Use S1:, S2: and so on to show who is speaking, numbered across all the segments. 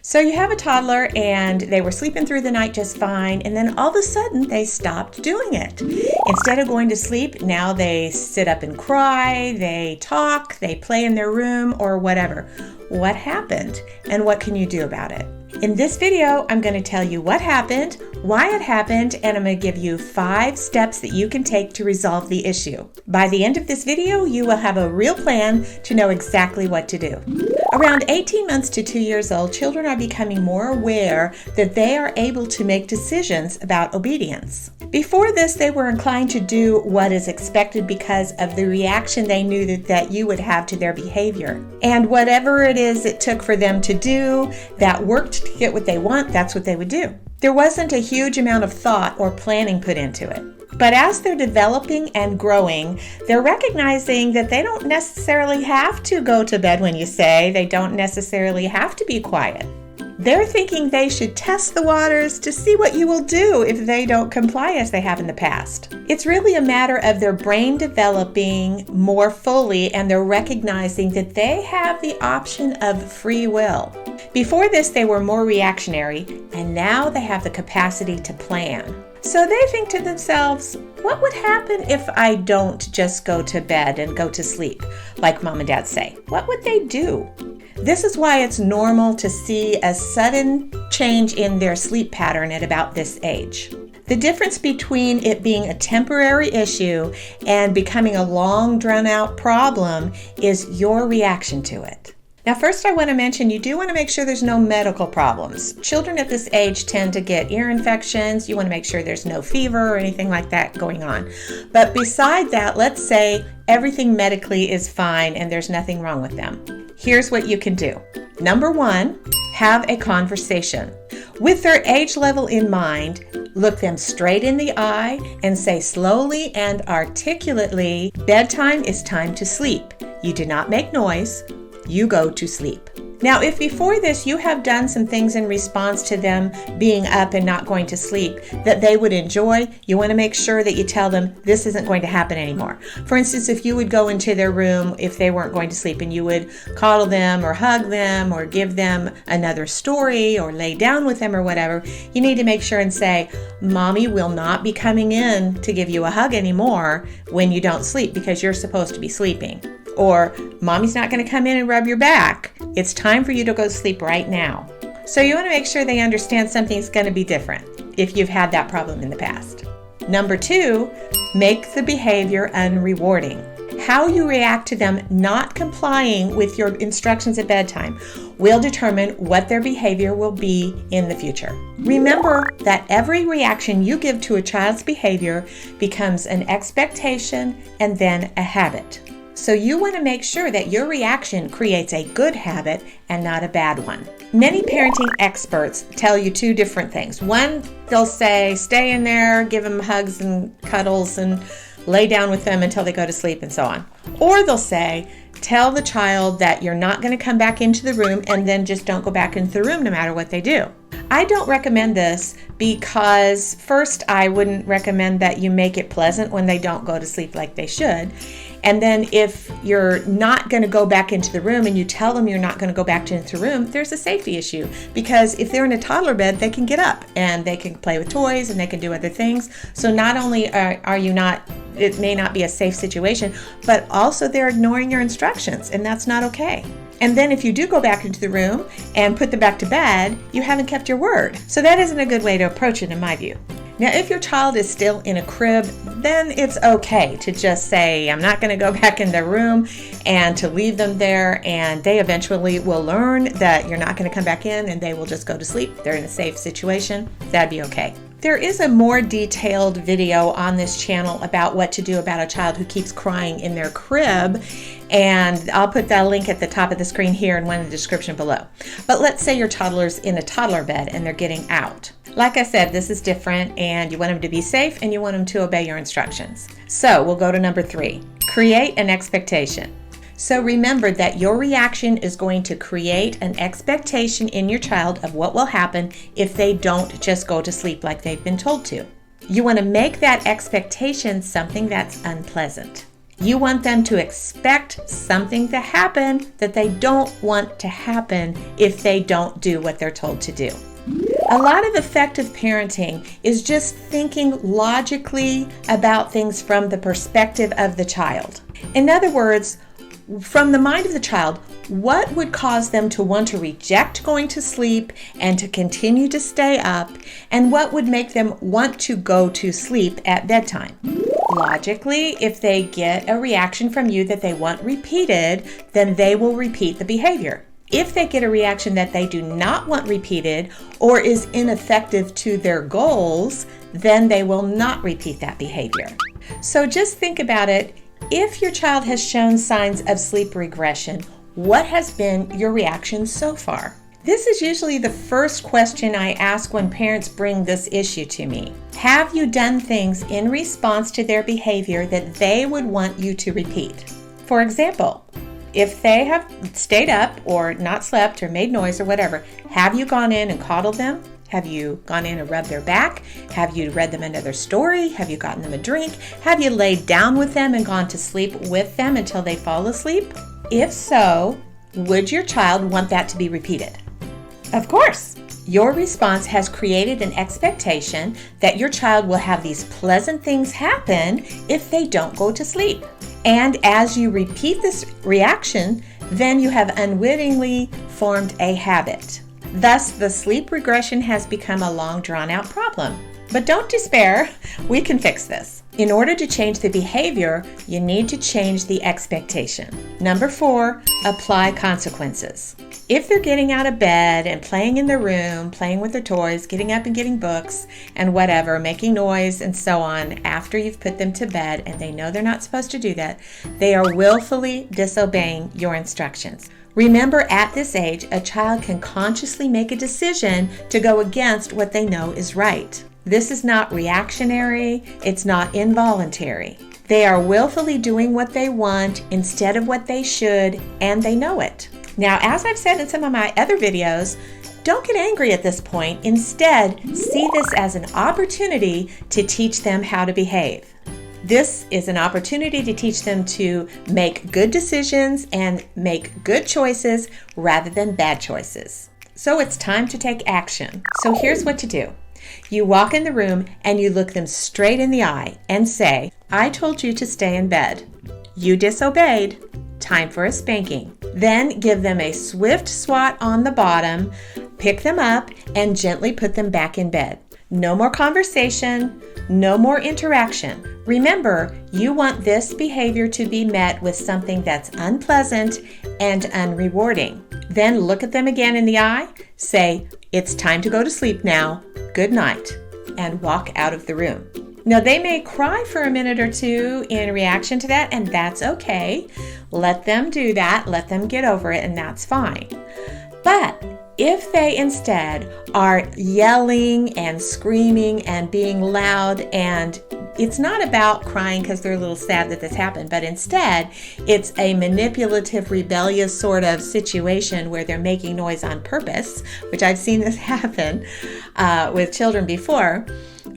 S1: So you have a toddler and they were sleeping through the night just fine, and then all of a sudden they stopped doing it. Instead of going to sleep, now they sit up and cry, they talk, they play in their room or whatever. What happened and what can you do about it? In this video, I'm going to tell you what happened, why it happened, and I'm going to give you 5 steps that you can take to resolve the issue. By the end of this video, you will have a real plan to know exactly what to do. Around 18 months to 2 years old, children are becoming more aware that they are able to make decisions about obedience. Before this, they were inclined to do what is expected because of the reaction they knew that you would have to their behavior. And whatever it is it took for them to do that worked to get what they want, that's what they would do. There wasn't a huge amount of thought or planning put into it. But as they're developing and growing, they're recognizing that they don't necessarily have to go to bed when you say, they don't necessarily have to be quiet. They're thinking they should test the waters to see what you will do if they don't comply as they have in the past. It's really a matter of their brain developing more fully, and they're recognizing that they have the option of free will. Before this, they were more reactionary, and now they have the capacity to plan. So they think to themselves, what would happen if I don't just go to bed and go to sleep, like mom and dad say? What would they do? This is why it's normal to see a sudden change in their sleep pattern at about this age. The difference between it being a temporary issue and becoming a long, drawn-out problem is your reaction to it. Now, first I want to mention you do want to make sure there's no medical problems. Children at this age tend to get ear infections. You want to make sure there's no fever or anything like that going on. But beside that, let's say everything medically is fine and there's nothing wrong with them. Here's what you can do. Number 1, have a conversation. With their age level in mind, look them straight in the eye and say slowly and articulately, bedtime is time to sleep. You do not make noise. You go to sleep. Now, if before this you have done some things in response to them being up and not going to sleep that they would enjoy, you want to make sure that you tell them this isn't going to happen anymore. For instance, if you would go into their room if they weren't going to sleep and you would coddle them or hug them or give them another story or lay down with them or whatever, you need to make sure and say, Mommy will not be coming in to give you a hug anymore when you don't sleep because you're supposed to be sleeping. Or, Mommy's not going to come in and rub your back. It's time for you to go to sleep right now. So you want to make sure they understand something's going to be different if you've had that problem in the past. Number 2, make the behavior unrewarding. How you react to them not complying with your instructions at bedtime will determine what their behavior will be in the future. Remember that every reaction you give to a child's behavior becomes an expectation and then a habit. So you want to make sure that your reaction creates a good habit and not a bad one. Many parenting experts tell you 2 different things. One, they'll say, stay in there, give them hugs and cuddles and lay down with them until they go to sleep and so on. Or they'll say, tell the child that you're not going to come back into the room and then just don't go back into the room no matter what they do. I don't recommend this because first, I wouldn't recommend that you make it pleasant when they don't go to sleep like they should. And then if you're not going to go back into the room and you tell them you're not going to go back into the room, there's a safety issue. Because if they're in a toddler bed, they can get up and they can play with toys and they can do other things. So not only are you not, it may not be a safe situation, but also they're ignoring your instructions, and that's not okay. And then if you do go back into the room and put them back to bed, you haven't kept your word. So that isn't a good way to approach it in my view. Now, if your child is still in a crib, then it's okay to just say, I'm not going to go back in their room, and to leave them there, and they eventually will learn that you're not going to come back in and they will just go to sleep. They're in a safe situation. That'd be okay. There is a more detailed video on this channel about what to do about a child who keeps crying in their crib, and I'll put that link at the top of the screen here and one in the description below. But let's say your toddler's in a toddler bed and they're getting out. Like I said, this is different, and you want them to be safe and you want them to obey your instructions. So we'll go to number 3. Create an expectation. So remember that your reaction is going to create an expectation in your child of what will happen if they don't just go to sleep like they've been told to. You want to make that expectation something that's unpleasant. You want them to expect something to happen that they don't want to happen if they don't do what they're told to do. A lot of effective parenting is just thinking logically about things from the perspective of the child. In other words, from the mind of the child, what would cause them to want to reject going to sleep and to continue to stay up, and what would make them want to go to sleep at bedtime? Logically, if they get a reaction from you that they want repeated, then they will repeat the behavior. If they get a reaction that they do not want repeated or is ineffective to their goals, then they will not repeat that behavior. So just think about it. If your child has shown signs of sleep regression, what has been your reaction so far? This is usually the first question I ask when parents bring this issue to me. Have you done things in response to their behavior that they would want you to repeat? For example, if they have stayed up or not slept or made noise or whatever, have you gone in and coddled them? Have you gone in and rubbed their back? Have you read them another story? Have you gotten them a drink? Have you laid down with them and gone to sleep with them until they fall asleep? If so, would your child want that to be repeated? Of course. Your response has created an expectation that your child will have these pleasant things happen if they don't go to sleep. And as you repeat this reaction, then you have unwittingly formed a habit. Thus, the sleep regression has become a long, drawn-out problem. But don't despair, we can fix this. In order to change the behavior, you need to change the expectation. Number 4, apply consequences. If they're getting out of bed and playing in their room, playing with their toys, getting up and getting books and whatever, making noise and so on after you've put them to bed and they know they're not supposed to do that, they are willfully disobeying your instructions. Remember, at this age, a child can consciously make a decision to go against what they know is right. This is not reactionary, it's not involuntary. They are willfully doing what they want instead of what they should, and they know it. Now, as I've said in some of my other videos, don't get angry at this point. Instead, see this as an opportunity to teach them how to behave. This is an opportunity to teach them to make good decisions and make good choices rather than bad choices. So it's time to take action. So here's what to do. You walk in the room and you look them straight in the eye and say, "I told you to stay in bed. You disobeyed. Time for a spanking." Then give them a swift swat on the bottom, pick them up, and gently put them back in bed. No more conversation, no more interaction. Remember, you want this behavior to be met with something that's unpleasant and unrewarding. Then look at them again in the eye, say, "It's time to go to sleep now. Good night," and walk out of the room. Now, they may cry for a minute or two in reaction to that, and that's okay. Let them do that. Let them get over it, and that's fine. But if they instead are yelling and screaming and being loud, and it's not about crying because they're a little sad that this happened, but instead it's a manipulative, rebellious sort of situation where they're making noise on purpose, which I've seen this happen with children before,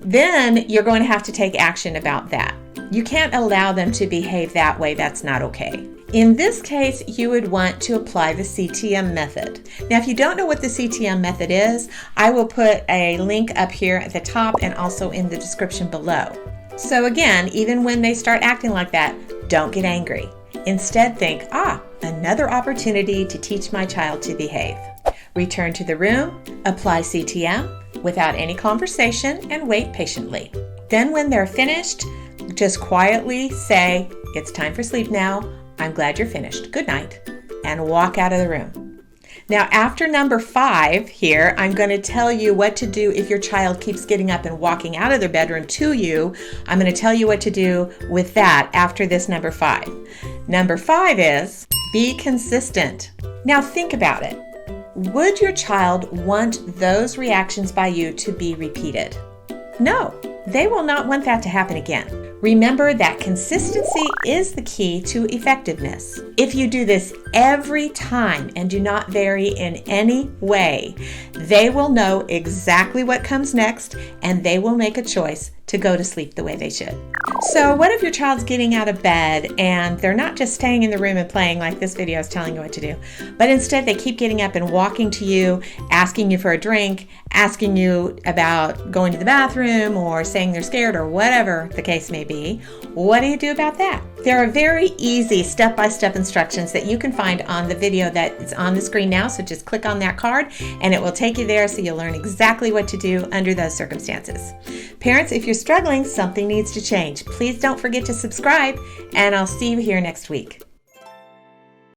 S1: then you're going to have to take action about that. You can't allow them to behave that way. That's not okay. In this case, you would want to apply the CTM method. Now, if you don't know what the CTM method is, I will put a link up here at the top and also in the description below. So again, even when they start acting like that, don't get angry. Instead, think, another opportunity to teach my child to behave. Return to the room, apply CTM without any conversation, and wait patiently. Then when they're finished, just quietly say, "It's time for sleep now. I'm glad you're finished. Good night," and walk out of the room. Now, after number 5 here, I'm going to tell you what to do if your child keeps getting up and walking out of their bedroom to you. I'm going to tell you what to do with that after this number 5. Number 5 is be consistent. Now, think about it. Would your child want those reactions by you to be repeated? No, they will not want that to happen again. Remember that consistency is the key to effectiveness. If you do this every time and do not vary in any way, they will know exactly what comes next and they will make a choice to go to sleep the way they should. So what if your child's getting out of bed and they're not just staying in the room and playing like this video is telling you what to do, but instead they keep getting up and walking to you, asking you for a drink, asking you about going to the bathroom or saying they're scared or whatever the case may be? What do you do about that? There are very easy step-by-step instructions that you can find on the video that is on the screen now, so just click on that card and it will take you there so you'll learn exactly what to do under those circumstances. Parents, if you're struggling, something needs to change. Please don't forget to subscribe, and I'll see you here next week.